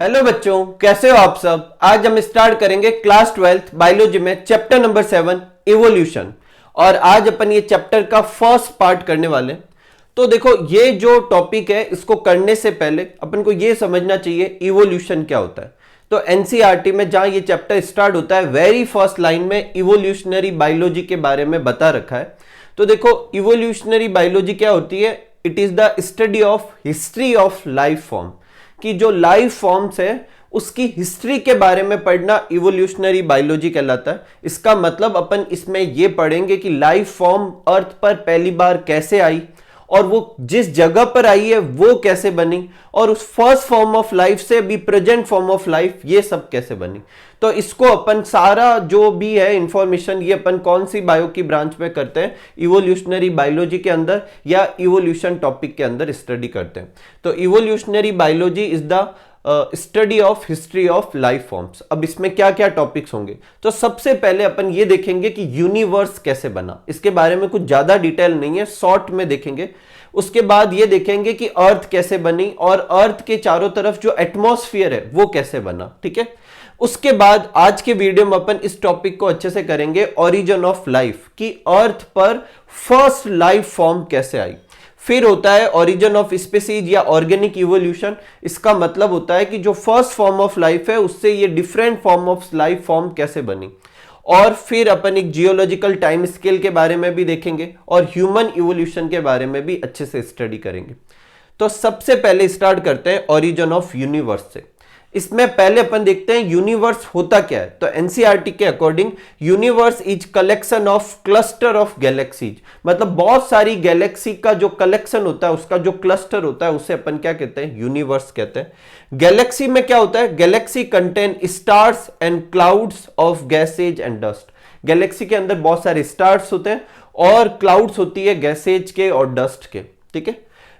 Hello बच्चों, कैसे हो आप सब। आज हम स्टार्ट करेंगे क्लास 12th बायोलॉजी में चैप्टर नंबर 7 इवोल्यूशन। और आज अपन ये चैप्टर का फर्स्ट पार्ट करने वाले। तो देखो, ये जो टॉपिक है इसको करने से पहले अपन को ये समझना चाहिए इवोल्यूशन क्या होता है। तो एनसीईआरटी में जहां ये चैप्टर स्टार्ट होता है, वेरी फर्स्ट लाइन में इवोल्यूशनरी बायोलॉजी के बारे में बता रखा है। तो देखो, इवोल्यूशनरी बायोलॉजी क्या होती है। It is the study of history of life form, कि जो लाइफ फॉर्म्स है उसकी हिस्ट्री के बारे में पढ़ना इवोल्यूशनरी बायोलॉजी कहलाता है। इसका मतलब अपन इसमें यह पढ़ेंगे कि लाइफ फॉर्म अर्थ पर पहली बार कैसे आई, और वो जिस जगह पर आई है वो कैसे बनी, और उस फर्स्ट फॉर्म ऑफ लाइफ से भी प्रेजेंट फॉर्म ऑफ लाइफ ये सब कैसे बनी। तो इसको अपन सारा जो भी है इंफॉर्मेशन, ये अपन कौन सी बायो की ब्रांच में करते हैं, इवोल्यूशनरी बायोलॉजी के अंदर या इवोल्यूशन टॉपिक के अंदर स्टडी करते हैं। तो evolutionary biology is the study of history of life forms. अब इसमें क्या क्या टॉपिक्स होंगे, तो सबसे पहले अपन ये देखेंगे कि यूनिवर्स कैसे बना। इसके बारे में कुछ ज्यादा डिटेल नहीं है, शॉर्ट में देखेंगे। उसके बाद ये देखेंगे कि अर्थ कैसे बनी, और अर्थ के चारों तरफ जो एटमॉस्फेयर है वो कैसे बना। ठीक है, उसके बाद आज के वीडियो में अपन इस टॉपिक को अच्छे से करेंगे, ओरिजिन ऑफ लाइफ, कि अर्थ पर फर्स्ट लाइफ फॉर्म कैसे आई। फिर होता है ओरिजिन ऑफ स्पीसीज या ऑर्गेनिक इवोल्यूशन। इसका मतलब होता है कि जो फर्स्ट फॉर्म ऑफ लाइफ है उससे ये different form of life form कैसे बनी। और फिर अपन एक जियोलॉजिकल टाइम स्केल के बारे में भी देखेंगे, और ह्यूमन इवोल्यूशन के बारे में भी अच्छे से स्टडी करेंगे। तो सबसे पहले स्टार्ट करते हैं ओरिजिन ऑफ यूनिवर्स से। इसमें पहले अपन देखते हैं यूनिवर्स होता क्या है। तो एनसीईआरटी के according universe is collection of cluster of galaxies, मतलब बहुत सारी गैलेक्सी का जो कलेक्शन होता है, उसका जो क्लस्टर होता है, उसे अपन क्या कहते हैं, यूनिवर्स कहते हैं। गैलेक्सी में क्या होता है, Galaxy contain stars and clouds of gases and dust. Galaxy के अंदर बहुत सारे स्टार्स होते हैं और क्लाउड्स होती है गैसेज के और डस्ट के। ठीक है,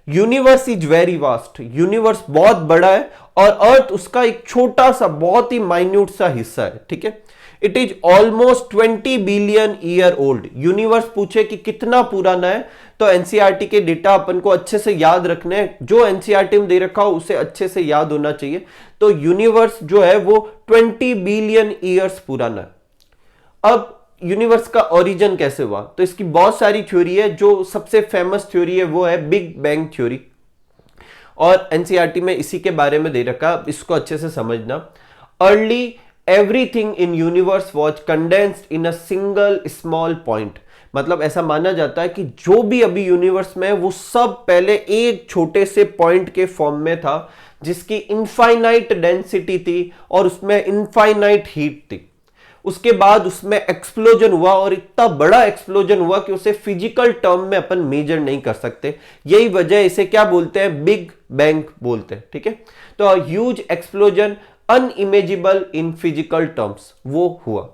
universe is very vast, universe बहुत बड़ा है और अर्थ उसका एक छोटा सा बहुत ही माइन्यूट सा हिस्सा है। ठीक है, it is almost 20 billion year old. Universe पूछे कि कितना पुराना है, तो एनसीईआरटी के डेटा अपन को अच्छे से याद रखने हैं। जो एनसीईआरटी में दे रखा हो उसे अच्छे से याद होना चाहिए। तो यूनिवर्स जो है वो 20 बिलियन ईयर्स पुराना है। अब यूनिवर्स का ओरिजिन कैसे हुआ, तो इसकी बहुत सारी थ्योरी है। जो सबसे फेमस थ्योरी है वो है बिग बैंग थ्योरी, और एनसीईआरटी में इसी के बारे में दे रखा, इसको अच्छे से समझना। Early everything in universe was condensed in a single small point, मतलब ऐसा माना जाता है कि जो भी अभी यूनिवर्स में है वो सब पहले एक छोटे से पॉइंट के फॉर्म में था, जिसकी इनफाइनाइट डेंसिटी थी और उसमें इनफाइनाइट हीट थी। उसके बाद उसमें एक्सप्लोजन हुआ, और इतना बड़ा एक्सप्लोजन हुआ कि उसे फिजिकल टर्म में अपन मेजर नहीं कर सकते। यही वजह इसे क्या बोलते हैं, बिग बैंग बोलते हैं। ठीक है, तो huge explosion unimaginable in physical terms वो हुआ।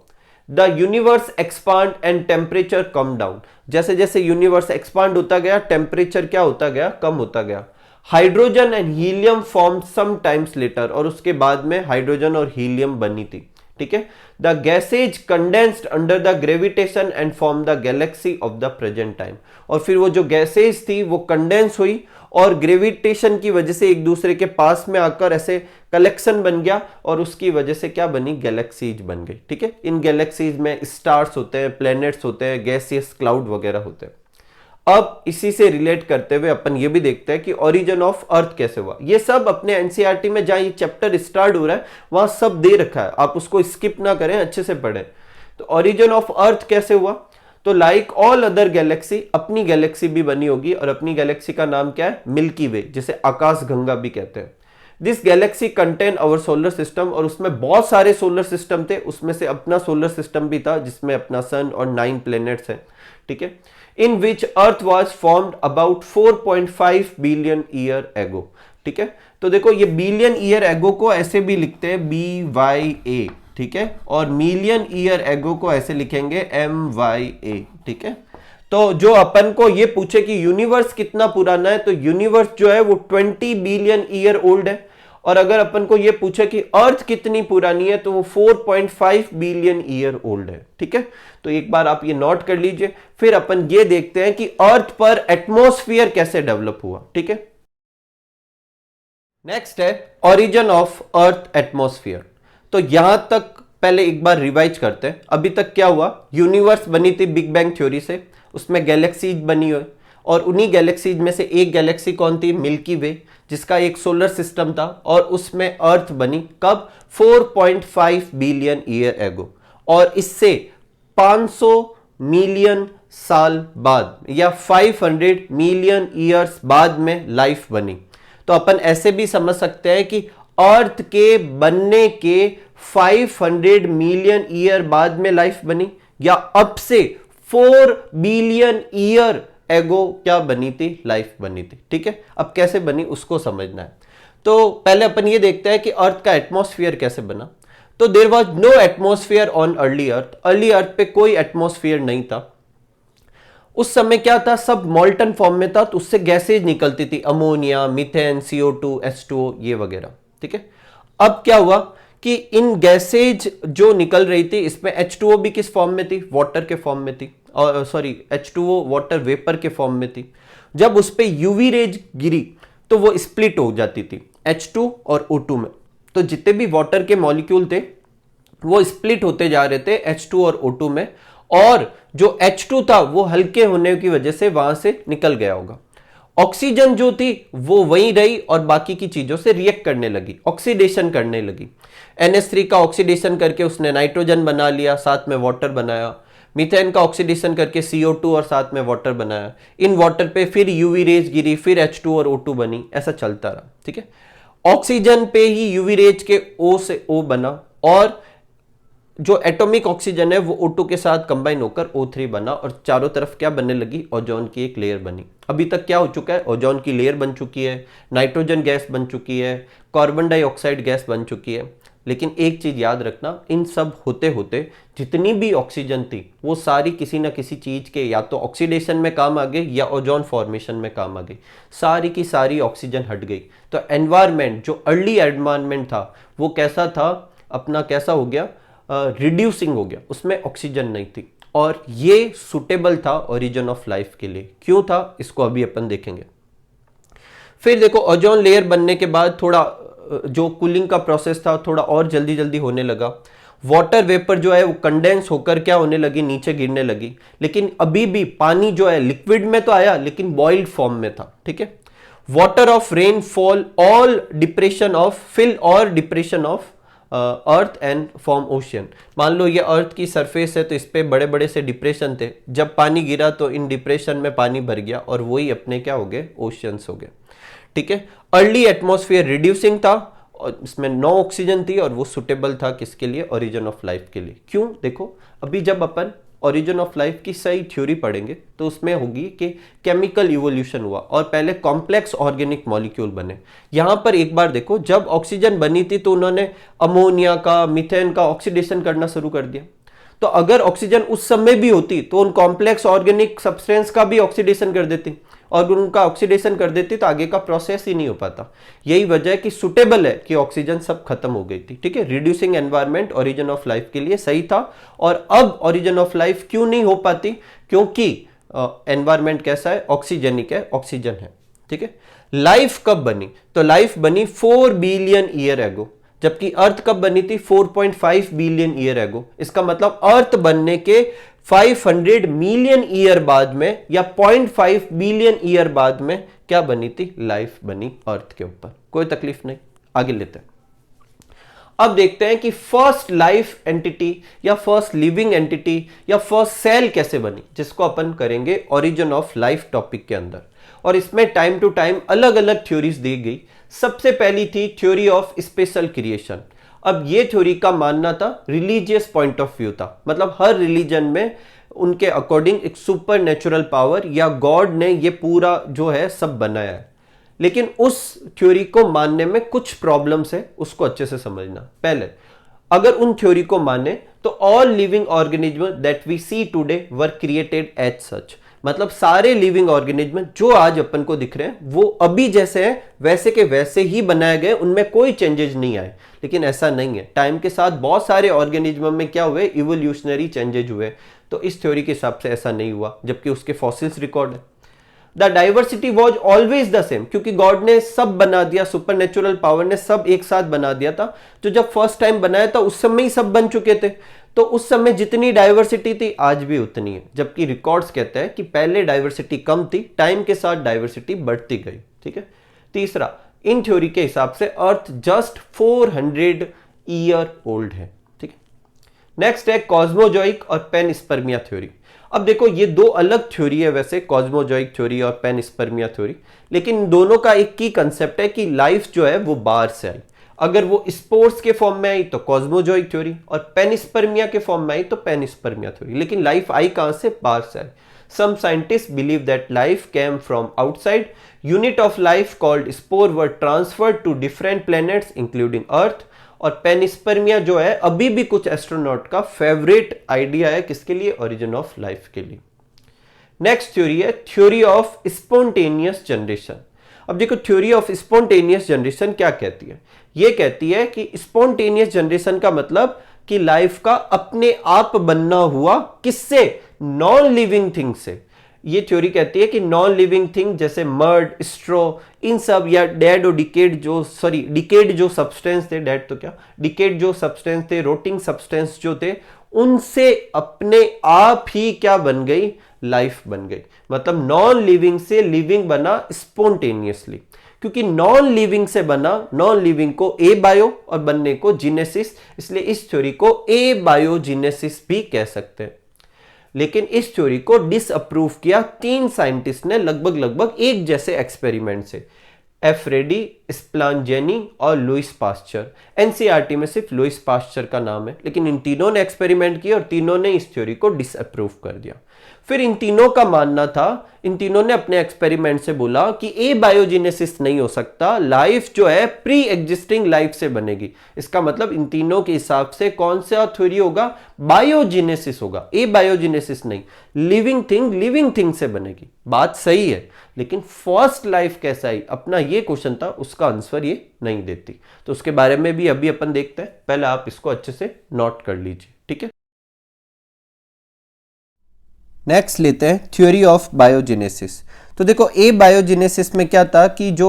The universe expand and temperature come down. जैसे जैसे यूनिवर्स एक्सपांड होता गया, टेम्परेचर क्या होता गया, कम होता गया। Hydrogen and helium form some times later, और उसके बाद में हाइड्रोजन और हीलियम बनी थी। ठीक है, the gases condensed under the gravitation and form the Galaxy of the present time. और फिर वो जो गैसेज थी वो कंडेंस हुई और ग्रेविटेशन की वजह से एक दूसरे के पास में आकर ऐसे कलेक्शन बन गया, और उसकी वजह से क्या बनी, गैलेक्सीज बन गई। ठीक है, इन गैलेक्सीज में स्टार्स होते हैं, प्लैनेट्स होते हैं, गैसियस क्लाउड वगैरह होते हैं। अब इसी से रिलेट करते हुए अपन ये भी देखते हैं कि ओरिजिन ऑफ अर्थ कैसे हुआ। ये सब अपने एनसीईआरटी में जहां ये चैप्टर स्टार्ट हो रहा है वहां सब दे रखा है, आप उसको स्किप ना करें, अच्छे से पढ़ें। तो ओरिजिन ऑफ अर्थ कैसे हुआ, तो लाइक ऑल अदर गैलेक्सी, अपनी गैलेक्सी भी बनी होगी, और अपनी गैलेक्सी का नाम क्या है, मिल्की वे, जिसे आकाश गंगा भी कहते हैं। This galaxy contain our solar system, और उसमें बहुत सारे सोलर सिस्टम थे, उसमें से अपना सोलर सिस्टम भी था जिसमें अपना सन और 9 प्लैनेट्स हैं। ठीक है, in which earth was formed about 4.5 billion year ago। ठीक है, तो देखो ये बिलियन ईयर एगो को ऐसे भी लिखते हैं BYA। ठीक है, और मिलियन ईयर एगो को ऐसे लिखेंगे MYA। ठीक है, तो जो अपन को ये पूछे कि यूनिवर्स कितना पुराना है, तो यूनिवर्स जो है वो 20 बिलियन ईयर ओल्ड है। और अगर अपन को ये पूछे कि अर्थ कितनी पुरानी है, तो वो 4.5 बिलियन ईयर ओल्ड है। ठीक है, तो एक बार आप ये नोट कर लीजिए। फिर अपन ये देखते हैं कि अर्थ पर एटमॉस्फेयर कैसे डेवलप हुआ। ठीक है, नेक्स्ट है ओरिजिन ऑफ अर्थ एटमॉस्फेयर। तो यहां तक पहले एक बार रिवाइज करते हैं। अभी तक क्या हुआ, यूनिवर्स बनी थी बिग बैंग थ्योरी से, उसमें गैलेक्सीज बनी हुई और उन्हीं गैलेक्सीज में से एक गैलेक्सी कौन थी, मिल्की वे, जिसका एक सोलर सिस्टम था और उसमें अर्थ बनी कब, 4.5 बिलियन ईयर एगो। और इससे 500 मिलियन साल बाद या 500 मिलियन ईयर्स बाद में लाइफ बनी। तो अपन ऐसे भी समझ सकते हैं कि अर्थ के बनने के 500 मिलियन ईयर बाद में लाइफ बनी, या अब से 4 बिलियन ईयर एगो क्या बनी थी, लाइफ बनी थी। ठीक है, अब कैसे बनी उसको समझना है। तो पहले अपन ये देखते हैं कि अर्थ का एटमॉस्फेयर कैसे बना। तो there was no atmosphere on early earth. Early earth पे कोई एटमॉस्फेयर नहीं था। उस समय क्या था, सब मॉल्टन फॉर्म में था, तो उससे गैसेज निकलती थी, अमोनिया, मीथेन, CO2, H2O ये वगैरह। ठीक है, अब क्या हुआ कि इन गैसेज जो निकल रही थी, इसमें H2O भी किस फॉर्म में थी, वाटर के फॉर्म में थी, और सॉरी H2O वाटर वेपर के फॉर्म में थी। जब उस पर यूवी रेज गिरी तो वो स्प्लिट हो जाती थी H2 और O2 में। तो जितने भी वाटर के मॉलिक्यूल थे वो स्प्लिट होते जा रहे थे H2 और O2 में, और जो H2 था वो हल्के होने की वजह से वहां से निकल गया होगा। ऑक्सीजन जो थी वो वहीं रही और बाकी की चीजों से रिएक्ट करने लगी, ऑक्सीडेशन करने लगी। NH3 का ऑक्सीडेशन करके उसने नाइट्रोजन बना लिया, साथ में वाटर बनाया। मीथेन का ऑक्सीडेशन करके CO2 और साथ में वाटर बनाया। इन वाटर पे फिर यूवी रेज गिरी, फिर H2 और O2 बनी, ऐसा चलता रहा। ठीक है, ऑक्सीजन पे ही यूवी रेज के O से O बना, और जो एटॉमिक ऑक्सीजन है वो O2 के साथ कंबाइन होकर O3 बना, और चारों तरफ क्या बनने लगी, ओजोन की एक लेयर बनी। अभी तक क्या हो चुका है, ओजोन की लेयर बन चुकी है, नाइट्रोजन गैस बन चुकी है, कार्बन डाइऑक्साइड गैस बन चुकी है। लेकिन एक चीज याद रखना, इन सब होते होते जितनी भी ऑक्सीजन थी वो सारी किसी ना किसी चीज के या तो ऑक्सीडेशन में काम आ गई या ओजोन फॉर्मेशन में काम आ गई। सारी की सारी ऑक्सीजन हट गई। तो एनवायरमेंट, जो अर्ली एनवायरमेंट था वो कैसा था, अपना कैसा हो गया, रिड्यूसिंग हो गया, उसमें ऑक्सीजन नहीं थी। और ये सुटेबल था ओरिजिन ऑफ लाइफ के लिए। क्यों था, इसको अभी अपन देखेंगे। फिर देखो, ओजोन लेयर बनने के बाद थोड़ा जो कूलिंग का प्रोसेस था थोड़ा और जल्दी जल्दी होने लगा। वाटर वेपर जो है वो कंडेंस होकर क्या होने लगी, नीचे गिरने लगी। लेकिन अभी भी पानी जो है लिक्विड में तो आया, लेकिन बॉइल्ड फॉर्म में था। ठीक है, water of rain fall all depression of fill और depression of earth and form ocean. मान लो ये अर्थ की सरफेस है तो इस पे बड़े बड़े से डिप्रेशन थे, जब पानी गिरा तो इन डिप्रेशन में पानी भर गया और वही अपने क्या हो गए, ओशियंस हो गए। ठीक है, अर्ली एटमॉस्फेयर रिड्यूसिंग था और इसमें नो ऑक्सीजन थी, और वो सुटेबल था किसके लिए, ओरिजिन ऑफ लाइफ के लिए। क्यों, देखो अभी जब अपन ओरिजिन ऑफ लाइफ की सही थ्योरी पढ़ेंगे तो उसमें होगी कि केमिकल इवोल्यूशन हुआ और पहले कॉम्प्लेक्स ऑर्गेनिक मॉलिक्यूल बने। यहां पर एक बार देखो, जब ऑक्सीजन बनी थी तो उन्होंने अमोनिया का, मीथेन का ऑक्सीडेशन करना शुरू कर दिया। तो अगर ऑक्सीजन उस समय भी होती तो उन कॉम्प्लेक्स ऑर्गेनिक सब्सटेंस का भी ऑक्सीडेशन कर देती, और उनका ऑक्सीडेशन कर देती तो आगे का प्रोसेस ही नहीं हो पाता। यही वजह है कि सुटेबल है कि ऑक्सीजन सब खत्म हो गई थी। ठीक है, reducing environment origin of life के लिए सही था। और अब ओरिजिन ऑफ लाइफ क्यों नहीं हो पाती, क्योंकि एनवायरनमेंट कैसा है, ऑक्सीजनिक है, ऑक्सीजन है। ठीक है, लाइफ कब बनी, तो लाइफ बनी 4 बिलियन ईयर एगो, जबकि अर्थ कब बनी थी, 4.5 बिलियन ईयर एगो। इसका मतलब अर्थ बनने के 500 मिलियन ईयर बाद में या 0.5 बिलियन ईयर बाद में क्या बनी थी, लाइफ बनी अर्थ के ऊपर। कोई तकलीफ नहीं, आगे लेते हैं। अब देखते हैं कि फर्स्ट लाइफ एंटिटी या फर्स्ट लिविंग एंटिटी या फर्स्ट सेल कैसे बनी, जिसको अपन करेंगे ओरिजिन ऑफ लाइफ टॉपिक के अंदर। और इसमें टाइम टू टाइम अलग अलग थ्योरीज दी गई। सबसे पहली थी थ्योरी ऑफ स्पेशल क्रिएशन। अब ये थ्योरी का मानना था, रिलीजियस पॉइंट ऑफ व्यू था, मतलब हर रिलीजन में उनके अकॉर्डिंग एक सुपर नेचुरल पावर या गॉड ने ये पूरा जो है सब बनाया है। लेकिन उस थ्योरी को मानने में कुछ प्रॉब्लम्स है, उसको अच्छे से समझना। पहले, अगर उन थ्योरी को माने तो all living organism that we see today were created as such, मतलब सारे लिविंग ऑर्गेनिज्म जो आज अपन को दिख रहे हैं वो अभी जैसे हैं वैसे के वैसे ही बनाए गए, उनमें कोई चेंजेस नहीं आए। लेकिन ऐसा नहीं है, टाइम के साथ बहुत सारे ऑर्गेनिज्म में क्या हुए, इवोल्यूशनरी चेंजेज हुए। तो इस थ्योरी के हिसाब से ऐसा नहीं हुआ, जबकि उसके फॉसिल्स रिकॉर्ड है। The diversity was always the same, क्योंकि गॉड ने सब बना दिया, सुपर पावर ने सब एक साथ बना दिया था। तो जब फर्स्ट टाइम बनाया था उस समय ही सब बन चुके थे, तो उस समय जितनी डाइवर्सिटी थी आज भी उतनी है। जबकि रिकॉर्ड्स कहते हैं कि पहले डाइवर्सिटी कम थी, टाइम के साथ डाइवर्सिटी बढ़ती गई। ठीक है। तीसरा, इन थ्योरी के हिसाब से अर्थ जस्ट 400 ईयर ओल्ड है। ठीक है। नेक्स्ट है कॉस्मोजॉइक और पेनस्पर्मिया थ्योरी। अब देखो ये दो अलग थ्योरी है वैसे, कॉस्मोजॉइक थ्योरी और पेनस्पर्मिया थ्योरी, लेकिन इन दोनों का एक की कंसेप्ट है कि लाइफ जो है वो बाहर से आई। अगर वो स्पोर्स के फॉर्म में आई तो कॉस्मोजॉइक थ्योरी, और पेनिस्पर्मिया के फॉर्म में आई तो पेनिस्पर्मिया थ्योरी। लेकिन लाइफ आई कहां से? बाहर से आई। Some scientist believe that life came from outside. Unit of life called spore were transferred to different planets including earth. और पेनिस्पर्मिया जो है अभी भी कुछ एस्ट्रोनॉट का फेवरेट आइडिया है, किसके लिए? ओरिजिन ऑफ लाइफ के लिए। नेक्स्ट थ्योरी है थ्योरी ऑफ स्पॉन्टेनियस जनरेशन। अब देखो थ्योरी ऑफ स्पॉन्टेनियस जनरेशन क्या कहती है? ये कहती है कि स्पॉन्टेनियस जनरेशन का मतलब कि लाइफ का अपने आप बनना हुआ, किससे? नॉन लिविंग थिंग से। ये थ्योरी कहती है कि नॉन लिविंग थिंग जैसे मर्ड, स्ट्रो, इन सब, या डेड और डिकेड जो सब्सटेंस थे, डेड तो क्या, डिकेड जो सब्सटेंस थे, रोटिंग सब्सटेंस जो थे, उनसे अपने आप ही क्या बन गई? लाइफ बन गई। मतलब नॉन लिविंग से लिविंग बना स्पॉन्टेनियसली। क्योंकि नॉन लिविंग से बना, नॉन लिविंग को ए बायो और बनने को जीनेसिस, इसलिए इस थ्योरी को ए बायोजीनेसिस भी कह सकते हैं। लेकिन इस थ्योरी को डिसअप्रूव किया 3 साइंटिस्ट ने लगभग एक जैसे एक्सपेरिमेंट से, एफ रेडी, स्प्लांजेनी और लुइस पास्चर। एनसीईआरटी में सिर्फ लुइस पास्चर का नाम है, लेकिन इन तीनों ने एक्सपेरिमेंट किया और तीनों ने इस थ्योरी को डिसअप्रूव कर दिया। फिर इन तीनों का मानना था, इन तीनों ने अपने एक्सपेरिमेंट से बोला कि ए बायोजेनेसिस नहीं हो सकता, लाइफ जो है प्री एग्जिस्टिंग लाइफ से बनेगी। इसका मतलब इन तीनों के हिसाब से कौन सा थ्योरी होगा? बायोजेनेसिस होगा, ए बायोजेनेसिस नहीं। लिविंग थिंग से बनेगी। बात सही है, लेकिन फर्स्ट लाइफ कैसा आई, अपना ये क्वेश्चन था, उसका आंसर ये नहीं देती। तो उसके बारे में भी अभी अपन देखते हैं, पहले आप इसको अच्छे से नोट कर लीजिए। ठीक है। नेक्स्ट लेते हैं थ्योरी ऑफ बायोजेनेसिस। तो देखो ए बायोजेनेसिस में क्या था कि जो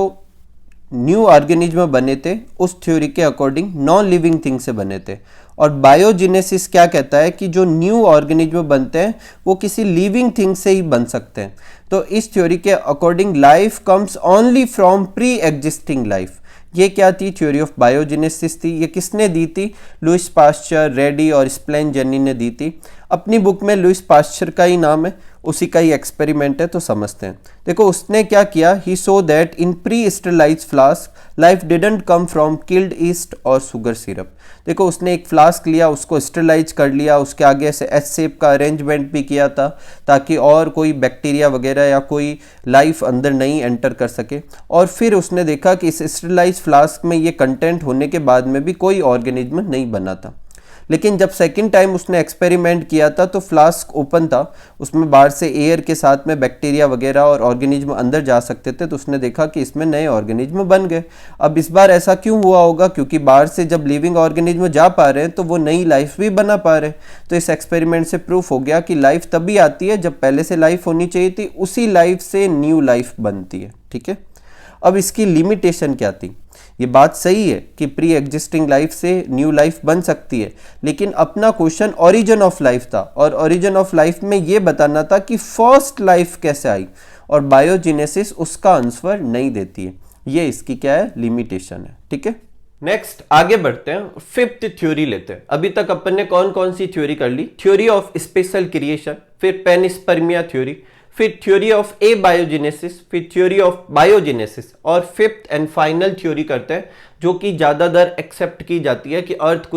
न्यू ऑर्गेनिज्म बने थे उस थ्योरी के अकॉर्डिंग नॉन लिविंग थिंग से बने थे, और बायोजेनेसिस क्या कहता है कि जो न्यू ऑर्गेनिज्म बनते हैं वो किसी लिविंग थिंग से ही बन सकते हैं। तो इस थ्योरी के according life comes only from pre existing life. ये क्या थी? थ्योरी ऑफ बायोजेनेसिस थी। ये किसने दी थी? लुइस पास्चर, रेडी और स्प्लेंजेनी ने दी थी। अपनी बुक में लुइस पास्चर का ही नाम है, उसी का ही एक्सपेरिमेंट है, तो समझते हैं। देखो उसने क्या किया, he saw that in pre sterilise flask life didn't come from killed yeast और शुगर सिरप। देखो उसने एक फ्लास्क लिया, उसको स्टरलाइज कर लिया, उसके आगे से एस शेप का अरेंजमेंट भी किया था ताकि और कोई बैक्टीरिया वगैरह या कोई लाइफ अंदर नहीं एंटर कर सके। और फिर उसने देखा कि इस स्टरलाइज फ्लास्क में ये कंटेंट होने के बाद में भी कोई ऑर्गेनिज्म नहीं बना था। लेकिन जब सेकंड टाइम उसने एक्सपेरिमेंट किया था तो फ्लास्क ओपन था, उसमें बाहर से एयर के साथ में बैक्टीरिया वगैरह और ऑर्गेनिज्म अंदर जा सकते थे, तो उसने देखा कि इसमें नए ऑर्गेनिज्म बन गए। अब इस बार ऐसा क्यों हुआ होगा? क्योंकि बाहर से जब लिविंग ऑर्गेनिज्म जा पा रहे हैं तो वो नई लाइफ भी बना पा रहे हैं। तो इस एक्सपेरिमेंट से प्रूफ हो गया कि लाइफ तभी आती है जब पहले से लाइफ होनी चाहिए थी, उसी लाइफ से न्यू लाइफ बनती है। ठीक है। अब इसकी लिमिटेशन क्या थी? ये बात सही है कि प्री एग्जिस्टिंग लाइफ से न्यू लाइफ बन सकती है, लेकिन अपना क्वेश्चन ओरिजिन ऑफ लाइफ था, और ओरिजिन ऑफ लाइफ में ये बताना था कि फर्स्ट लाइफ कैसे आई, और बायोजेनेसिस उसका आंसर नहीं देती है। ये इसकी क्या है? लिमिटेशन है। ठीक है। नेक्स्ट आगे बढ़ते हैं, फिफ्थ थ्योरी लेते हैं। अभी तक अपन ने कौन कौन सी थ्योरी कर ली? थ्योरी ऑफ स्पेशल क्रिएशन, फिर पेनिस्पर्मिया थ्योरी, फिर थ्योरी ऑफ ए बायोजेनेसिस, फिर थ्योरी ऑफ बायोजेनेसिस, और फिफ्थ एंड फाइनल थ्योरी करते हैं जो कि ज़्यादातर एक्सेप्ट की जाती है कि अर्थ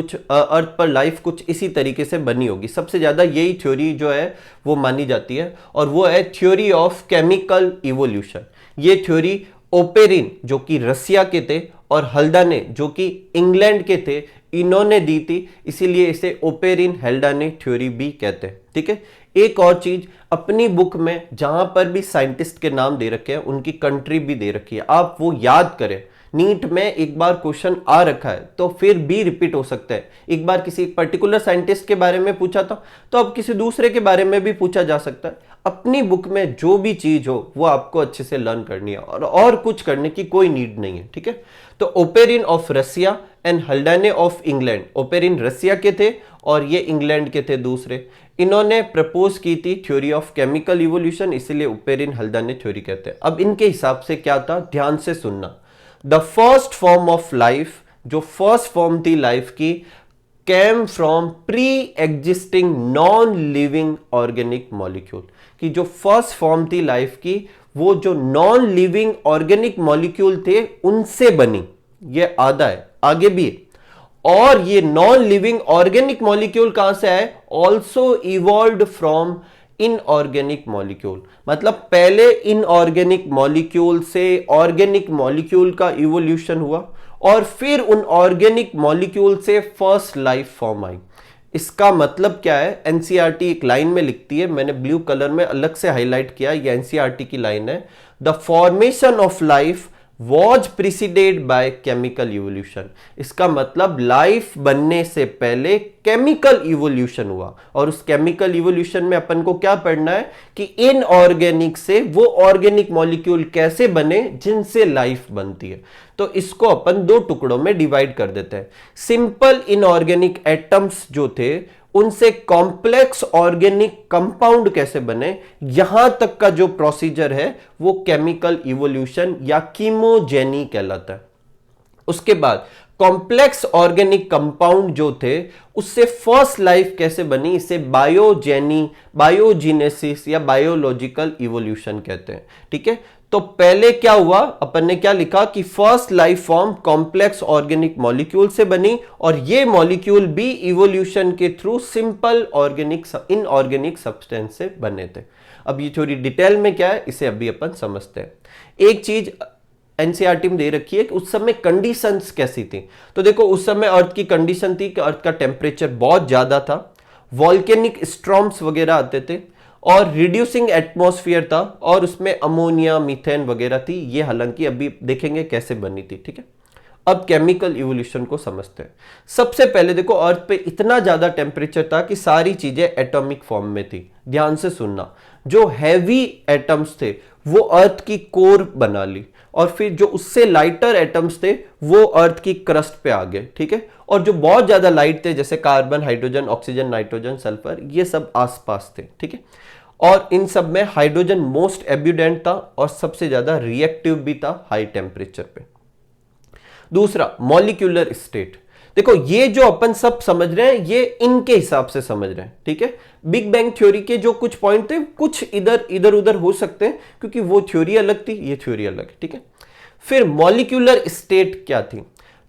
पर लाइफ कुछ इसी तरीके से बनी होगी। सबसे ज़्यादा यही थ्योरी जो है वो मानी जाती है, और वो है थ्योरी ऑफ केमिकल इवोल्यूशन। ये थ्योरी ओपेरिन जो कि रसिया के थे और हल्दाने जो कि इंग्लैंड के थे, इन्होंने दी थी, इसीलिए इसे ओपेरिन हेल्डाने थ्योरी भी कहते हैं। ठीक है। एक और चीज, अपनी बुक में जहां पर भी साइंटिस्ट के नाम दे रखे हैं उनकी कंट्री भी दे रखी है, आप वो याद करें नीट में एक बार क्वेश्चन आ रखा है तो फिर भी रिपीट हो सकता है। एक बार किसी पर्टिकुलर साइंटिस्ट के बारे में पूछा था तो अब किसी दूसरे के बारे में भी पूछा जा सकता है। अपनी बुक में जो भी चीज हो वो आपको अच्छे से लर्न करनी है और कुछ करने की कोई नीड नहीं है, ठीक है। तो Oparin of Russia and Haldane of England, Oparin Russia के थे और ये इंग्लैंड के थे दूसरे। इन्होंने प्रपोज की थी थ्योरी ऑफ केमिकल इवोल्यूशन, इसीलिए ओपेरिन हल्दाने थ्योरी कहते हैं। अब इनके हिसाब से क्या था, ध्यान से सुनना। The first form of life, जो फर्स्ट फॉर्म थी लाइफ की, came from pre existing non living organic molecule, कि जो फर्स्ट फॉर्म थी लाइफ की वो जो नॉन लिविंग ऑर्गेनिक मॉलिक्यूल थे उनसे बनी। ये आधा है, आगे भी है। और ये नॉन लिविंग ऑर्गेनिक मॉलिक्यूल कहां से आए, also evolve from inorganic molecule, मतलब पहले इनऑर्गेनिक मॉलिक्यूल से ऑर्गेनिक मॉलिक्यूल का इवोल्यूशन हुआ और फिर उन ऑर्गेनिक मॉलिक्यूल से फर्स्ट लाइफ फॉर्म आई। इसका मतलब क्या है, एनसीईआरटी एक लाइन में लिखती है, मैंने ब्लू कलर में अलग से हाईलाइट किया, ये एनसीईआरटी की लाइन है। The formation of life was preceded by chemical evolution. इसका मतलब लाइफ बनने से पहले केमिकल इवोल्यूशन हुआ और उस केमिकल इवोल्यूशन में अपन को क्या पढ़ना है कि इनऑर्गेनिक से वो ऑर्गेनिक मॉलिक्यूल कैसे बने जिनसे लाइफ बनती है। तो इसको अपन दो टुकड़ों में डिवाइड कर देते हैं। सिंपल इनऑर्गेनिक एटम्स जो थे उनसे कॉम्प्लेक्स ऑर्गेनिक कंपाउंड कैसे बने, यहां तक का जो प्रोसीजर है वो केमिकल इवोल्यूशन या कीमोजेनी कहलाता है। उसके बाद कॉम्प्लेक्स ऑर्गेनिक कंपाउंड जो थे उससे फर्स्ट लाइफ कैसे बनी, इसे बायोजेनी, बायोजीनेसिस या बायोलॉजिकल इवोल्यूशन कहते हैं, ठीक है। तो पहले क्या हुआ, अपन ने क्या लिखा कि first life form complex organic molecule से बनी और ये मॉलिक्यूल भी इवोल्यूशन के through simple organic inorganic substance से बने थे। अब ये थोड़ी डिटेल में क्या है इसे अभी अपन समझते हैं। एक चीज एनसीईआरटी में दे रखी है कि उस समय कंडीशंस कैसी थी। तो देखो उस समय अर्थ की कंडीशन थी कि अर्थ का टेम्परेचर बहुत ज्यादा था, वॉल्केनिक स्टॉर्म्स वगैरह आते थे और रिड्यूसिंग एटमॉस्फेयर था और उसमें अमोनिया, मीथेन वगैरह थी। ये हालांकि अभी देखेंगे कैसे बनी थी, ठीक है। अब केमिकल इवोल्यूशन को समझते हैं। सबसे पहले देखो अर्थ पे इतना ज्यादा टेम्परेचर था कि सारी चीजें एटॉमिक फॉर्म में थी। ध्यान से सुनना, जो हैवी एटम्स थे वो अर्थ की कोर बना ली और फिर जो उससे लाइटर एटम्स थे वो अर्थ की क्रस्ट पे आ गए, ठीक है। और जो बहुत ज्यादा लाइट थे जैसे carbon, hydrogen, oxygen, nitrogen, sulphur, ये सब आसपास थे, ठीक है। और इन सब में हाइड्रोजन मोस्ट एब्यूडेंट था और सबसे ज्यादा रिएक्टिव भी था हाई टेम्परेचर पे। दूसरा मॉलिक्यूलर स्टेट, देखो ये जो अपन सब समझ रहे हैं ये इनके हिसाब से समझ रहे हैं, ठीक है। बिग बैंग थ्योरी के जो कुछ पॉइंट थे कुछ इधर उधर हो सकते हैं क्योंकि वो थ्योरी अलग थी, ये थ्योरी अलग है, ठीक है। फिर मॉलिक्यूलर स्टेट क्या थी,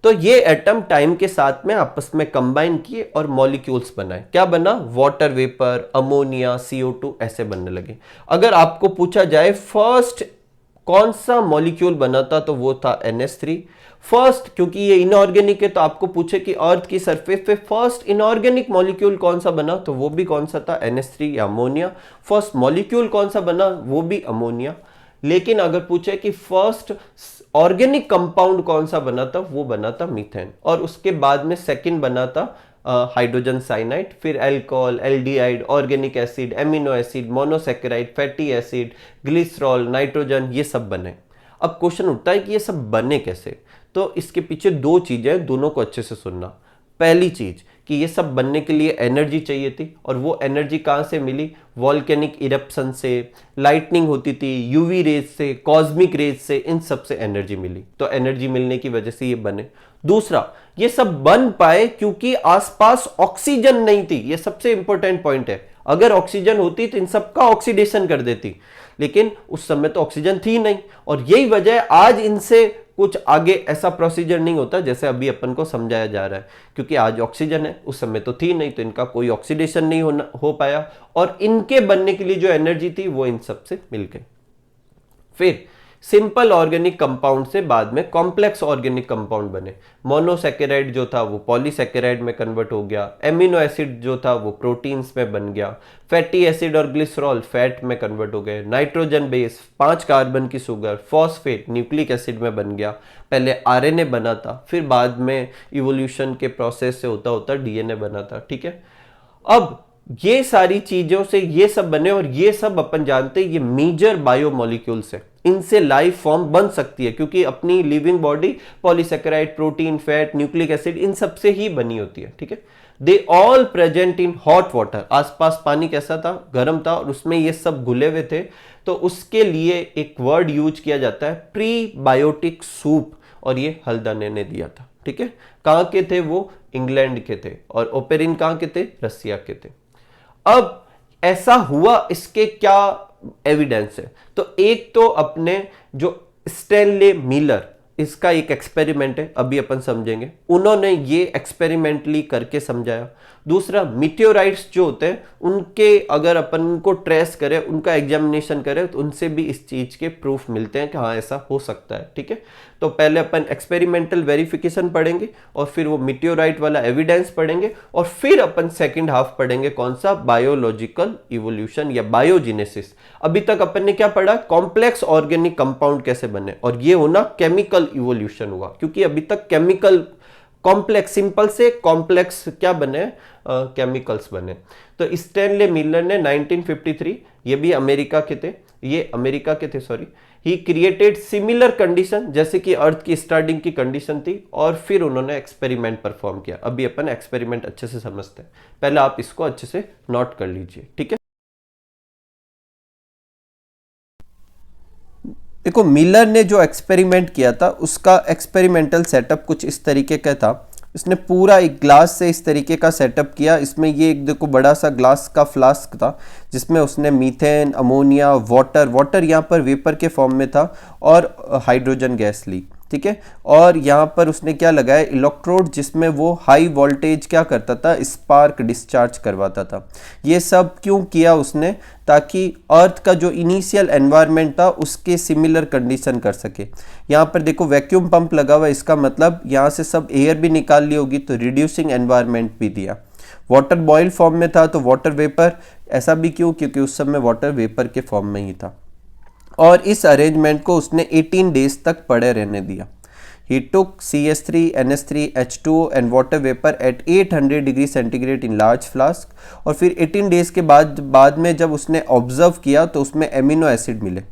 तो ये एटम टाइम के साथ में आपस में कंबाइन किए और मॉलिक्यूल्स बनाए। क्या बना, वाटर वेपर, अमोनिया, CO2 ऐसे बनने लगे। अगर आपको पूछा जाए फर्स्ट कौन सा मॉलिक्यूल बना था तो वो था NH3 फर्स्ट, क्योंकि ये इनऑर्गेनिक है तो आपको पूछे कि अर्थ की सरफेस पे फर्स्ट इनऑर्गेनिक मॉलिक्यूल कौन सा बना तो वो भी कौन सा था, NH3 या अमोनिया। फर्स्ट मॉलिक्यूल कौन सा बना, वो भी अमोनिया। लेकिन अगर पूछे कि फर्स्ट ऑर्गेनिक कंपाउंड कौन सा बना था, वो बना था मीथेन। और उसके बाद में सेकंड बना था हाइड्रोजन साइनाइड, फिर alcohol, aldehyde, organic acid, amino acid, monosaccharide, fatty acid, glycerol, nitrogen, ये सब बने। अब क्वेश्चन उठता है कि ये सब बने कैसे, तो इसके पीछे दो चीजें, दोनों को अच्छे से सुनना। पहली चीज कि ये सब बनने के लिए एनर्जी चाहिए थी और वो एनर्जी कहां से मिली, वॉल्केनिक इरप्शन से, लाइटनिंग होती थी, यूवी रेज से, कॉस्मिक रेज से, इन सब से एनर्जी मिली। तो एनर्जी मिलने की वजह से ये बने। दूसरा, ये सब बन पाए क्योंकि आसपास ऑक्सीजन नहीं थी। ये सबसे इंपॉर्टेंट पॉइंट है। अगर ऑक्सीजन होती तो इन सबका ऑक्सीडेशन कर देती, लेकिन उस समय तो ऑक्सीजन थी नहीं और यही वजह आज इनसे कुछ आगे ऐसा प्रोसीजर नहीं होता जैसे अभी अपन को समझाया जा रहा है, क्योंकि आज ऑक्सीजन है, उस समय तो थी नहीं, तो इनका कोई ऑक्सीडेशन नहीं हो पाया और इनके बनने के लिए जो एनर्जी थी वो इन सब से मिल गई। फिर सिंपल ऑर्गेनिक कंपाउंड से बाद में कॉम्प्लेक्स ऑर्गेनिक कंपाउंड बने। मोनोसैकेराइड जो था वो पॉलीसैकेराइड में कन्वर्ट हो गया, एमिनो एसिड जो था वो प्रोटीन्स में बन गया, फैटी एसिड और ग्लिसरॉल फैट में कन्वर्ट हो गए, नाइट्रोजन बेस 5 कार्बन की शुगर फॉस्फेट न्यूक्लिक एसिड में बन गया। पहले आरएनए बना था, फिर बाद में इवोल्यूशन के प्रोसेस से होता होता डीएनए बना था। ठीक है, अब ये सारी चीजों से ये सब बने, और ये सब अपन जानते हैं ये मेजर बायोमोलिक्यूल्स है, इनसे लाइफ फॉर्म बन सकती है, क्योंकि अपनी living body polysaccharide, protein, fat, nucleic acid in सब से ही बनी होती है। ठीक है, they all present in hot water. आसपास पानी कैसा था? गर्म था, और उसमें ये सब घुले हुए थे। तो उसके लिए एक वर्ड यूज किया जाता है प्रीबायोटिक सूप, और ये हल्दाने ने दिया था। ठीक है, कहां के थे वो? इंग्लैंड के थे। और ओपेरिन कहां के थे? रसिया के थे। अब ऐसा हुआ, इसके क्या एविडेंस है? तो एक तो अपने जो स्टैनले मिलर, इसका एक एक्सपेरिमेंट है, अभी अपन समझेंगे, उन्होंने ये एक्सपेरिमेंटली करके समझाया। दूसरा, मीटियोराइट्स जो होते हैं उनके अगर अपन उनको ट्रेस करें, उनका एग्जामिनेशन करें, तो उनसे भी इस चीज के प्रूफ मिलते हैं कि हाँ ऐसा हो सकता है। ठीक है, तो पहले अपन एक्सपेरिमेंटल वेरिफिकेशन पढ़ेंगे, और फिर वो मीटियोराइट वाला एविडेंस पढ़ेंगे, और फिर अपन सेकंड हाफ पढ़ेंगे कौन सा? बायोलॉजिकल इवोल्यूशन या बायोजेनेसिस। अभी तक अपन ने क्या पढ़ा? कॉम्प्लेक्स ऑर्गेनिक कंपाउंड कैसे बने, और ये होना केमिकल इवोल्यूशन हुआ, क्योंकि अभी तक केमिकल कॉम्प्लेक्स, सिंपल से कॉम्प्लेक्स क्या बने? केमिकल्स बने। तो स्टैनले मिलर ने 1953, ये भी अमेरिका के थे, ही क्रिएटेड सिमिलर कंडीशन, जैसे कि अर्थ की स्टार्टिंग की कंडीशन थी, और फिर उन्होंने एक्सपेरिमेंट परफॉर्म किया। अभी अपन एक्सपेरिमेंट अच्छे से समझते हैं, पहले आप इसको अच्छे से नोट कर लीजिए। ठीक है, देखो मिलर ने जो एक्सपेरिमेंट किया था उसका एक्सपेरिमेंटल सेटअप कुछ इस तरीके का था। इसने पूरा एक ग्लास से इस तरीके का सेटअप किया। इसमें ये एक देखो बड़ा सा ग्लास का फ्लास्क था, जिसमें उसने मीथेन, अमोनिया, वाटर यहाँ पर वेपर के फॉर्म में था, और हाइड्रोजन गैस ली। ठीक है, और यहाँ पर उसने क्या लगाया? इलेक्ट्रोड, जिसमें वो हाई वोल्टेज क्या करता था? स्पार्क डिस्चार्ज करवाता था। ये सब क्यों किया उसने? ताकि अर्थ का जो इनिशियल एनवायरनमेंट था उसके सिमिलर कंडीशन कर सके। यहाँ पर देखो वैक्यूम पंप लगा हुआ है, इसका मतलब यहाँ से सब एयर भी निकाल ली होगी, तो रिड्यूसिंग एनवायरनमेंट भी दिया। वाटर बॉयल फॉर्म में था, तो वाटर वेपर, ऐसा भी क्यों? क्योंकि उस समय वाटर वेपर के फॉर्म में ही था। और इस अरेंजमेंट को उसने 18 डेज तक पड़े रहने दिया। He took CS3, NH3, H2O and water vapor at 800 degree centigrade in large flask. और फिर 18 डेज के बाद में जब उसने ऑब्जर्व किया तो उसमें एमिनो एसिड मिले।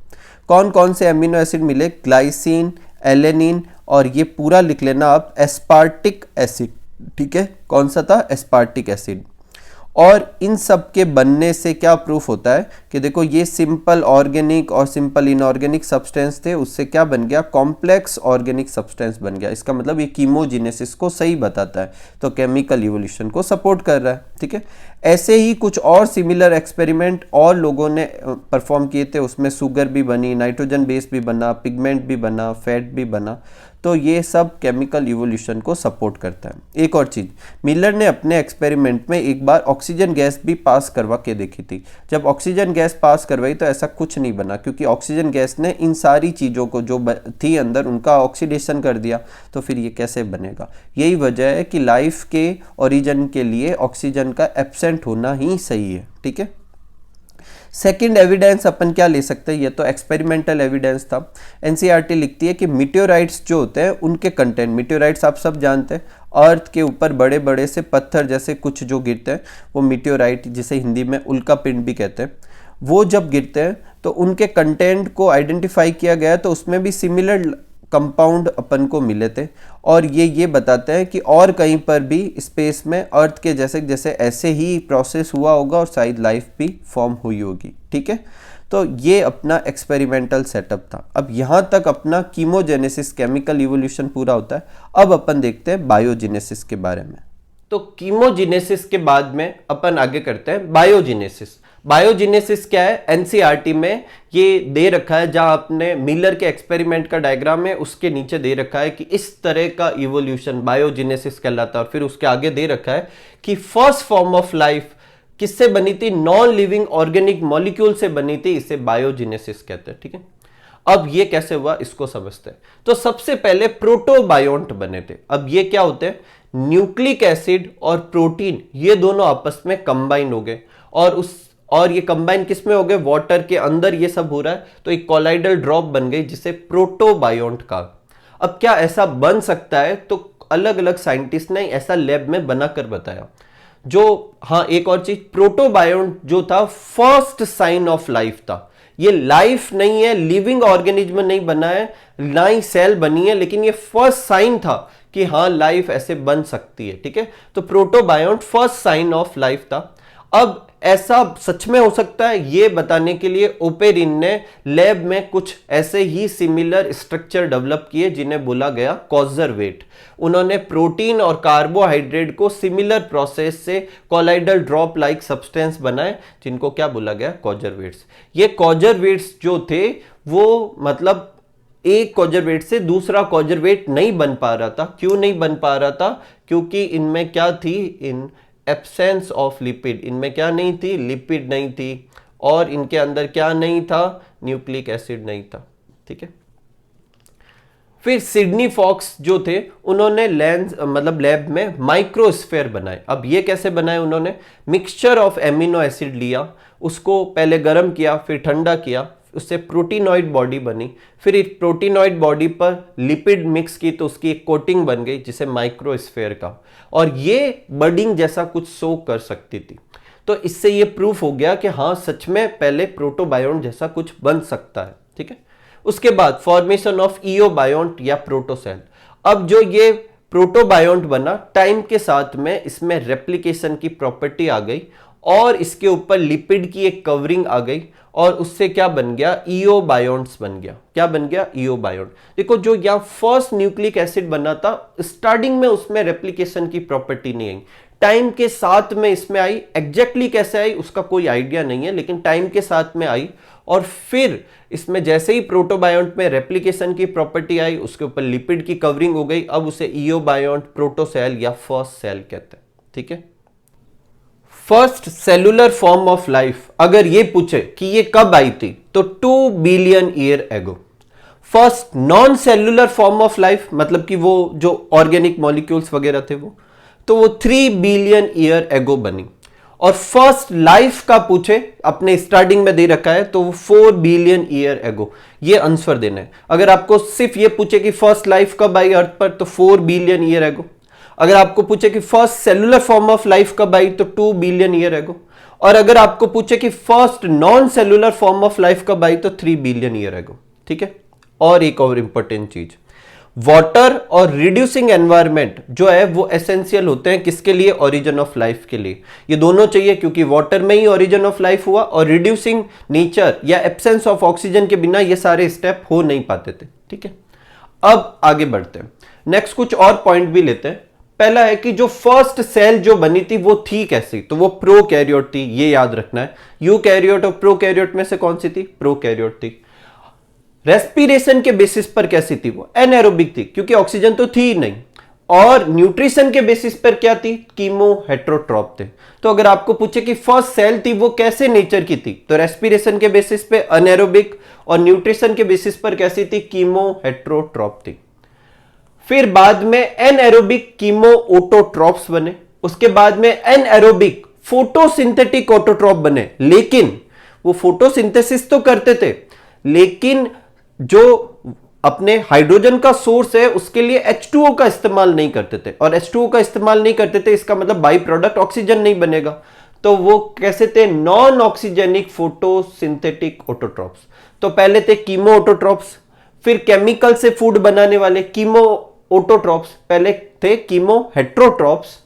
कौन कौन से एमिनो एसिड मिले? ग्लाइसिन, एलेनिन, और ये पूरा लिख लेना आप, एस्पार्टिक एसिड। ठीक है, कौन सा था? Aspartic acid. और इन सब के बनने से क्या प्रूफ होता है कि देखो ये सिंपल ऑर्गेनिक और सिंपल इनऑर्गेनिक सब्सटेंस थे, उससे क्या बन गया? कॉम्प्लेक्स ऑर्गेनिक सब्सटेंस बन गया। इसका मतलब ये कीमोजेनेसिस को सही बताता है, तो केमिकल इवोल्यूशन को सपोर्ट कर रहा है। ठीक है, ऐसे ही कुछ और सिमिलर एक्सपेरिमेंट और लोगों ने परफॉर्म किए थे, उसमें शुगर भी बनी, नाइट्रोजन बेस भी बना, पिगमेंट भी बना, फैट भी बना। तो ये सब केमिकल इवोल्यूशन को सपोर्ट करता है। एक और चीज़, मिलर ने अपने एक्सपेरिमेंट में एक बार ऑक्सीजन गैस भी पास करवा के देखी थी। जब ऑक्सीजन गैस पास करवाई तो ऐसा कुछ नहीं बना, क्योंकि ऑक्सीजन गैस ने इन सारी चीज़ों को जो थी अंदर उनका ऑक्सीडेशन कर दिया। तो फिर ये कैसे बनेगा? यही वजह है कि लाइफ के ओरिजिन के लिए ऑक्सीजन का एब्सेंट होना ही सही है। ठीक है, सेकेंड एविडेंस अपन क्या ले सकते हैं? ये तो एक्सपेरिमेंटल एविडेंस था। एनसीईआरटी लिखती है कि मीटियोराइट्स जो होते हैं उनके कंटेंट, मीटियोराइट्स आप सब जानते हैं, अर्थ के ऊपर बड़े बड़े से पत्थर जैसे कुछ जो गिरते हैं वो मीटियोराइट, जिसे हिंदी में उल्का पिंड भी कहते हैं, वो जब गिरते हैं तो उनके कंटेंट को आइडेंटिफाई किया गया, तो उसमें भी सिमिलर कंपाउंड अपन को मिले थे। और ये बताते हैं कि और कहीं पर भी स्पेस में अर्थ के जैसे जैसे ऐसे ही प्रोसेस हुआ होगा, और शायद लाइफ भी फॉर्म हुई होगी। ठीक है, तो ये अपना एक्सपेरिमेंटल सेटअप था। अब यहाँ तक अपना कीमोजेनेसिस, केमिकल इवोल्यूशन पूरा होता है। अब अपन देखते हैं बायोजेनेसिस के बारे में। तो कीमोजेनेसिस के बाद में अपन आगे करते हैं बायोजेनेसिस। बायोजेनेसिस क्या है? एनसीईआरटी में ये दे रखा है, जहां आपने मिलर के एक्सपेरिमेंट का डायग्राम है उसके नीचे दे रखा है कि इस तरह का इवोल्यूशन बायोजेनेसिस कहलाता है। और फिर उसके आगे दे रखा है कि फर्स्ट फॉर्म ऑफ लाइफ किससे बनी थी? नॉन लिविंग ऑर्गेनिक मॉलिक्यूल से बनी थी, इसे बायोजेनेसिस कहते हैं। ठीक है, अब ये कैसे हुआ इसको समझते हैं। तो सबसे पहले प्रोटोबायोंट बने थे। अब ये क्या होते हैं, न्यूक्लिक एसिड और प्रोटीन ये दोनों आपस में कंबाइन हो गए और ये कंबाइन किस में हो गए, वाटर के अंदर ये सब हो रहा है, तो एक कोलाइडल ड्रॉप बन गई जिसे प्रोटोबायोंट कहा। अब क्या ऐसा बन सकता है, तो अलग अलग साइंटिस्ट ने ऐसा लैब में बनाकर बताया। हाँ, एक और चीज, प्रोटोबायोंट जो था फर्स्ट साइन ऑफ लाइफ था। ये लाइफ नहीं है, लिविंग ऑर्गेनिज्म नहीं बना है, ना ही सेल बनी है, लेकिन ये फर्स्ट साइन था कि हाँ लाइफ ऐसे बन सकती है। ठीक है, तो protobiont first sign of life था। अब ऐसा सच में हो सकता है, ये बताने के लिए ओपेरिन ने लैब में कुछ ऐसे ही सिमिलर स्ट्रक्चर डेवलप किए जिन्हें बोला गया कॉजरवेट। उन्होंने प्रोटीन और कार्बोहाइड्रेट को सिमिलर प्रोसेस से कोलाइडल ड्रॉप लाइक सब्सटेंस बनाए जिनको क्या बोला गया, कॉजरवेट्स। ये कॉजरवेट्स जो थे वो मतलब एक कॉजरवेट से दूसरा कॉजरवेट नहीं बन पा रहा था। क्यों नहीं बन पा रहा था, क्योंकि इनमें क्या थी, इन एब्सेंस ऑफ लिपिड, इनमें क्या नहीं थी, लिपिड नहीं थी, और इनके अंदर क्या नहीं था, न्यूक्लिक एसिड नहीं था। ठीक है, फिर सिडनी फॉक्स जो थे उन्होंने लेंस मतलब लैब में माइक्रोस्फेयर बनाए। अब ये कैसे बनाए, उन्होंने मिक्सचर ऑफ एमिनो एसिड लिया, उसको पहले गर्म किया, फिर ठंडा किया, उससे प्रोटीनॉइड बॉडी बनी, फिर इस प्रोटीनॉइड बॉडी पर लिपिड मिक्स की तो उसकी एक कोटिंग बन गई जिसे माइक्रोस्फेयर का, और ये बडिंग जैसा कुछ शो कर सकती थी। तो इससे ये प्रूफ हो गया कि हाँ सच में पहले प्रोटोबायोंट जैसा कुछ बन सकता है। ठीक है, उसके बाद फॉर्मेशन ऑफ ईओबायोंट या प्रोटोसेल। अब जो ये प्रोटोबायोंट बना, टाइम के साथ में इसमें रेप्लिकेशन की प्रॉपर्टी आ गई और इसके ऊपर लिपिड की एक कवरिंग आ गई और उससे क्या बन गया, ईओबायोंट्स बन गया। क्या बन गया, ईओबायोंट। देखो जो यहां फर्स्ट न्यूक्लिक एसिड बना था, स्टार्टिंग में उसमें रेप्लिकेशन की प्रॉपर्टी नहीं आई, टाइम के साथ में इसमें आई। एग्जैक्टली कैसे आई उसका कोई आइडिया नहीं है, लेकिन टाइम के साथ में आई और फिर इसमें जैसे ही प्रोटोबायोंट में रेप्लिकेशन की प्रॉपर्टी आई, उसके ऊपर लिपिड की कवरिंग हो गई। अब उसे ईओबायोंट, प्रोटोसेल या फर्स्ट सेल कहते हैं। ठीक है, first cellular form of life अगर ये पूछे कि ये कब आई थी, तो 2 billion year ago. First non cellular form of life मतलब कि वो जो ऑर्गेनिक मॉलिक्यूल्स वगैरह थे वो, तो वो 3 बिलियन ईयर एगो बनी। और फर्स्ट लाइफ का पूछे, अपने स्टार्टिंग में दे रखा है, तो वो 4 बिलियन ईयर एगो। ये आंसर देना है। अगर आपको सिर्फ ये पूछे कि फर्स्ट लाइफ कब आई अर्थ पर, तो 4 बिलियन ईयर एगो। अगर आपको पूछे कि first cellular form of life कब आई, तो 2 बिलियन ईयर एगो। और अगर आपको पूछे कि first non cellular form of life कब आई, तो 3 बिलियन ईयर एगो। ठीक है, और एक और इंपॉर्टेंट चीज, वाटर और रिड्यूसिंग एनवायरनमेंट जो है वो एसेंशियल होते हैं किसके लिए, ओरिजिन ऑफ लाइफ के लिए। ये दोनों चाहिए क्योंकि वाटर में ही ओरिजिन ऑफ लाइफ हुआ और रिड्यूसिंग नेचर या एब्सेंस ऑफ ऑक्सीजन के बिना ये सारे स्टेप हो नहीं पाते थे। ठीक है, अब आगे बढ़ते हैं, नेक्स्ट कुछ और पॉइंट भी लेते हैं। पहला है कि जो फर्स्ट सेल जो बनी थी वो थी कैसी, तो वो प्रोकैरियोट थी, ये याद रखना है। यूकैरियोट और प्रोकैरियोट में से कौन सी थी, प्रोकैरियोट थी। रेस्पिरेशन के बेसिस पर कैसी थी, वो एनाएरोबिक थी क्योंकि ऑक्सीजन तो थी ही नहीं। और न्यूट्रिशन के बेसिस पर क्या थी, कीमो हेट्रोट्रॉप थे। तो अगर आपको पूछे कि फर्स्ट सेल थी वो कैसे नेचर की थी, तो रेस्पिरेशन के बेसिस पे अनएरोबिक, और न्यूट्रिशन के बेसिस पर कैसी थी, कीमो हेट्रोट्रॉप थी। फिर बाद में एनएरोबिक कीमो ऑटोट्रॉप्स बने, उसके बाद में एनएरोबिक फोटोसिंथेटिक ऑटोट्रॉप बने। लेकिन वो फोटोसिंथेसिस तो करते थे, लेकिन जो अपने हाइड्रोजन का सोर्स है उसके लिए H2O का इस्तेमाल नहीं करते थे, और H2O का इस्तेमाल नहीं करते थे इसका मतलब बाई प्रोडक्ट ऑक्सीजन नहीं बनेगा। तो वो कैसे थे, नॉन ऑक्सीजेनिक फोटोसिंथेटिक ऑटोट्रॉप्स। तो पहले थे कीमो ऑटोट्रॉप्स, फिर केमिकल से फूड बनाने वाले कीमो ऑटोट्रॉप्स, पहले थे कीमो हेट्रोट्रॉप्स,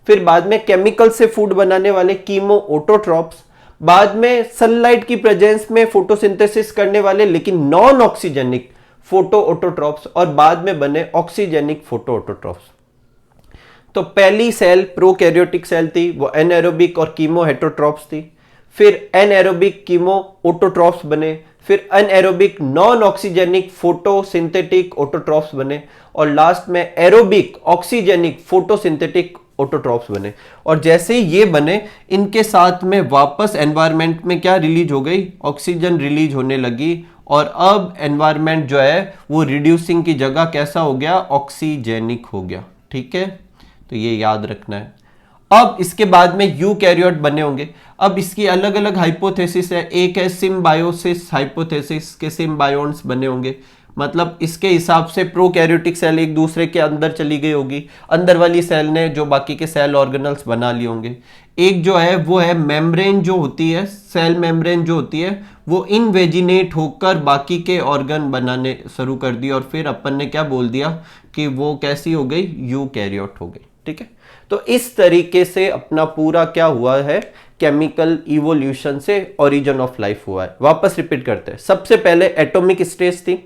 फिर बाद में केमिकल से फूड बनाने वाले कीमो ऑटोट्रॉप्स, बाद में सनलाइट की प्रेजेंस में फोटोसिंथेसिस करने वाले लेकिन नॉन ऑक्सीजेनिक फोटो ऑटोट्रॉप्स, और बाद में बने ऑक्सीजेनिक फोटो ऑटोट्रॉप्स। तो पहली सेल प्रोकैरियोटिक सेल थी, वो एनएरोबिक और कीमो हेट्रोट्रॉप्स थी। फिर एनएरोबिक कीमो ऑटोट्रॉप्स बने, फिर anaerobic non oxygenic photosynthetic autotrophs बने, और लास्ट में एरोबिक ऑक्सीजेनिक फोटोसिंथेटिक ऑटोट्रॉप्स बने। और जैसे ही ये बने, इनके साथ में वापस एनवायरनमेंट में क्या रिलीज हो गई, ऑक्सीजन रिलीज होने लगी, और अब एनवायरमेंट जो है वो रिड्यूसिंग की जगह कैसा हो गया, ऑक्सीजेनिक हो गया। ठीक है, तो ये याद रखना है। अब इसके बाद में यूकैरियोट बने होंगे। अब इसकी अलग अलग हाइपोथेसिस है। एक है सिम्बायोसिस हाइपोथेसिस के सिम्बायोन्ट्स बने होंगे, मतलब इसके हिसाब से प्रोकैरियोटिक सेल एक दूसरे के अंदर चली गई होगी, अंदर वाली सेल ने जो बाकी के सेल ऑर्गेनल्स बना लिए होंगे। एक जो है वो है मेम्ब्रेन जो होती है, सेल मेम्ब्रेन जो होती है वो इनवेजिनेट होकर बाकी के ऑर्गन बनाने शुरू कर दिए और फिर अपन ने क्या बोल दिया कि वो कैसी हो गई, यूकैरियोट हो गई। ठीक है, तो इस तरीके से अपना पूरा क्या हुआ है, केमिकल इवोल्यूशन से ओरिजिन ऑफ लाइफ हुआ है। वापस रिपीट करते हैं। सबसे पहले एटॉमिक स्टेज थी,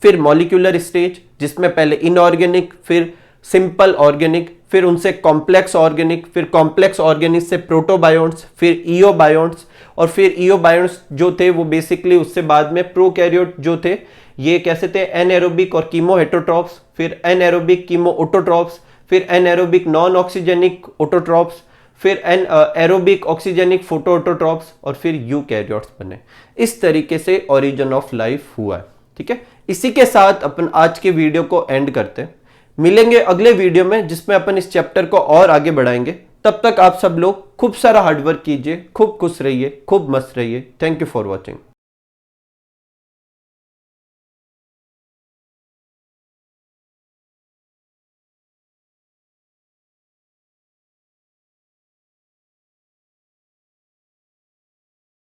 फिर मॉलिक्यूलर स्टेज जिसमें पहले इनऑर्गेनिक, फिर सिंपल ऑर्गेनिक, फिर उनसे कॉम्प्लेक्स ऑर्गेनिक, फिर कॉम्प्लेक्स ऑर्गेनिक से प्रोटोबायोन्ट्स, फिर ईओबायोन्ट्स, और फिर ईओबायोन्ट्स जो थे वो बेसिकली उससे बाद में प्रोकैरियोट जो थे ये कैसे थे, एनएरोबिक और कीमो हेटरोट्रॉप्स, फिर एनएरोबिक कीमो ऑटोट्रॉप्स, फिर एनएरोबिक नॉन ऑक्सीजेनिक ऑटोट्रॉप्स, फिर एरोबिक ऑक्सीजेनिक फोटो ऑटोट्रॉप्स, और फिर यूकैरियोट्स बने। इस तरीके से ओरिजिन ऑफ लाइफ हुआ है। ठीक है, इसी के साथ अपन आज के वीडियो को एंड करते हैं। मिलेंगे अगले वीडियो में जिसमें अपन इस चैप्टर को और आगे बढ़ाएंगे। तब तक आप सब लोग खूब सारा हार्डवर्क कीजिए, खूब खुश रहिए, खूब मस्त रहिए। Thank you for watching.